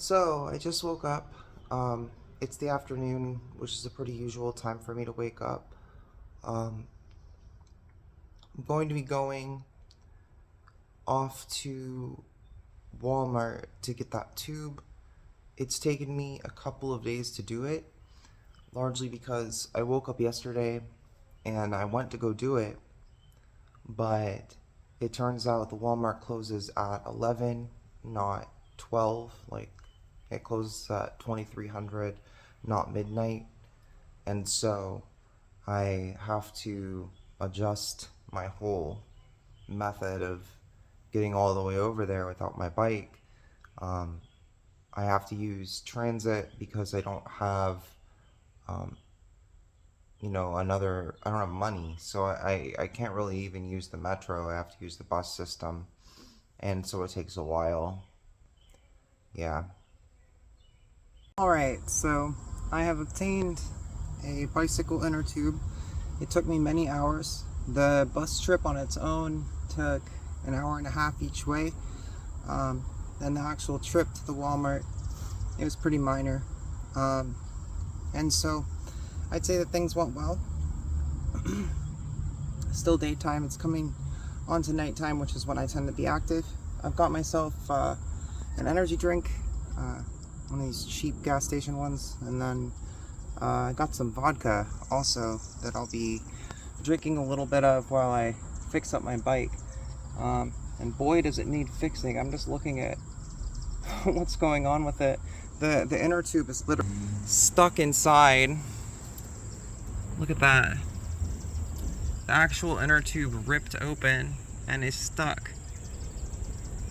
So, I just woke up. It's the afternoon, which is a pretty usual time for me to wake up. Um, I'm going to be going off to Walmart to get that tube. It's taken me a couple of days to do it, largely because I woke up yesterday and I went to go do it, but it turns out the Walmart closes at 11, not 12. Like, it closes at 2300, not midnight. And so I have to adjust my whole method of getting all the way over there without my bike. Um, I have to use transit because I don't have, um, I don't have money. So I can't really even use the metro. I have to use the bus system. And so it takes a while. Yeah. Alright, so I have obtained a bicycle inner tube. It took me many hours. The bus trip on its own took an hour and a half each way. Then the actual trip to the Walmart, it was pretty minor. And so I'd say that things went well. Still daytime, it's coming on to nighttime, which is when I tend to be active. I've got myself an energy drink, one of these cheap gas station ones, and then I got some vodka also that I'll be drinking a little bit of while I fix up my bike. And boy, does it need fixing. I'm just looking at what's going on with it. The inner tube is literally stuck inside. Look at that. The actual inner tube ripped open and is stuck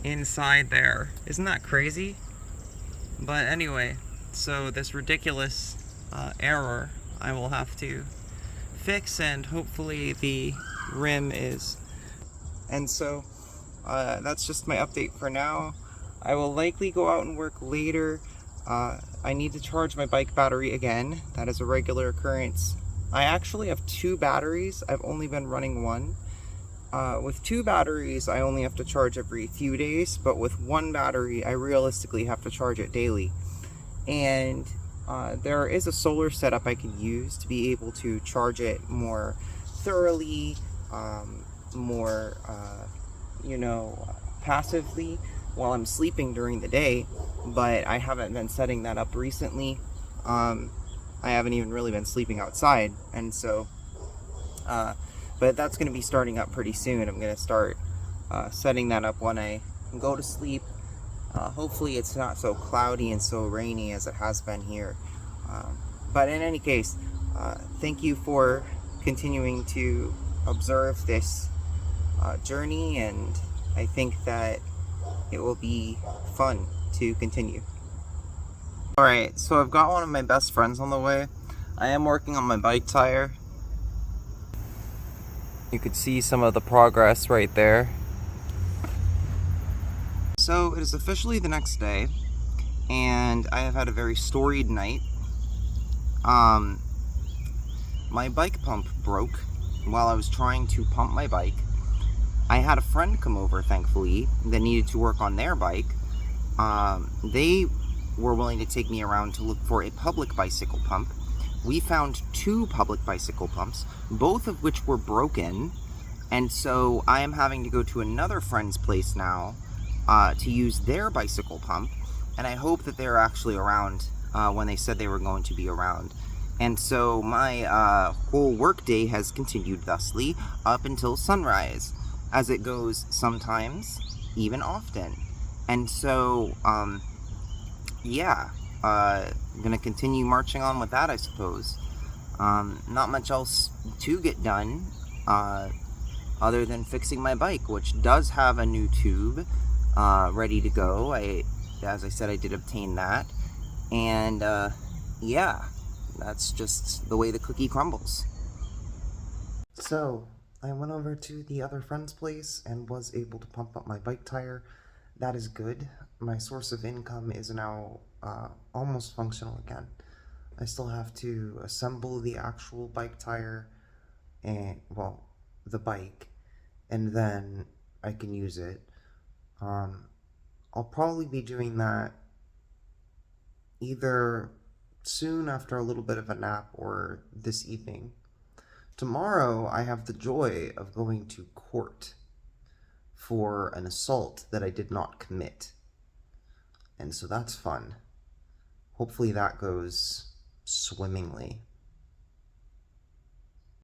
inside there. Isn't that crazy? But anyway, so this ridiculous error I will have to fix, and hopefully the rim is. And so that's just my update for now. I will likely go out and work later. I need to charge my bike battery again. That is a regular occurrence. I actually have two batteries. I've only been running one. With two batteries, I only have to charge every few days, but with one battery, I realistically have to charge it daily. And there is a solar setup I can use to be able to charge it more thoroughly, more, passively while I'm sleeping during the day, but I haven't been setting that up recently. I haven't even really been sleeping outside, and so, but that's going to be starting up pretty soon. I'm going to start setting that up when I go to sleep. Hopefully it's not so cloudy and so rainy as it has been here. But in any case, thank you for continuing to observe this journey, and I think that it will be fun to continue. Alright, so I've got one of my best friends on the way. I am working on my bike tire. You could see some of the progress right there. So it is officially the next day, and I have had a very storied night. My bike pump broke while I was trying to pump my bike. I had a friend come over, thankfully, that needed to work on their bike. They were willing to take me around to look for a public bicycle pump. We found two public bicycle pumps, both of which were broken, and so I am having to go to another friend's place now to use their bicycle pump, and I hope that they're actually around when they said they were going to be around. And so my whole workday has continued thusly up until sunrise, as it goes sometimes, even often. And so, yeah, I'm gonna continue marching on with that, I suppose. Not much else to get done, other than fixing my bike, which does have a new tube ready to go. As I said, I did obtain that. And, yeah, that's just the way the cookie crumbles. So, I went over to the other friend's place and was able to pump up my bike tire. That is good. My source of income is now almost functional again. I still have to assemble the actual bike tire and, well, the bike, and then I can use it. I'll probably be doing that either soon after a little bit of a nap or this evening. Tomorrow, I have the joy of going to court for an assault that I did not commit. And so that's fun. Hopefully that goes swimmingly.